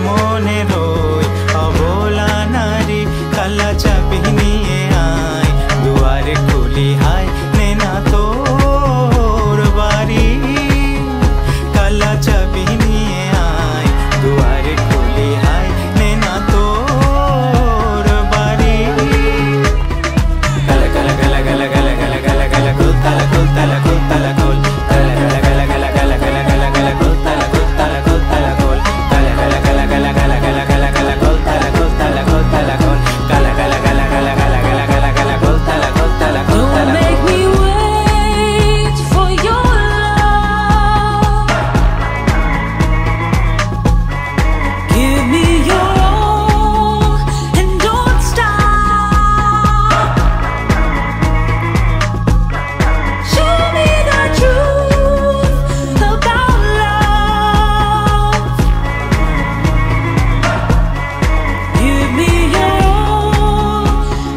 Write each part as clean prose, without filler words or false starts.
মনের ওই অবলা নারী কালা চাবি নিয়ে আয় দুয়ারে খুলি হায় নে না তোর বাড়ি কালা চাবি নিয়ে আয় দুয়ারে খুলি হায় নে না তোর বাড়ি কালা কালা কালা কালা কালা কালা কালা কালা কুল তালা কুল তালা কুল তালা কুল কালা কালা কালা কালা কালা কালা কালা কালা কুল তালা কুল তালা কুল তালা কুল কালা কালা কালা কালা কালা কালা কালা কালা কুল তালা কুল তালা কুল তালা কুল কালা কালা কালা কালা কালা কালা কালা কালা কুল তালা কুল তালা কুল Don't তালা make me wait for your love. Give me your all and don't stop. Show me the truth about love. Give me your all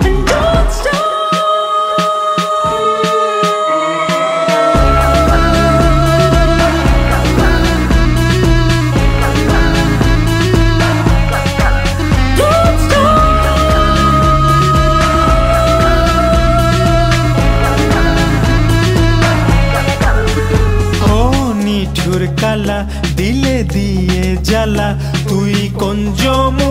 and don't stop. Don't ও নিঠুর কালা দিলে দিয়ে জ্বালা তুই কোন জমু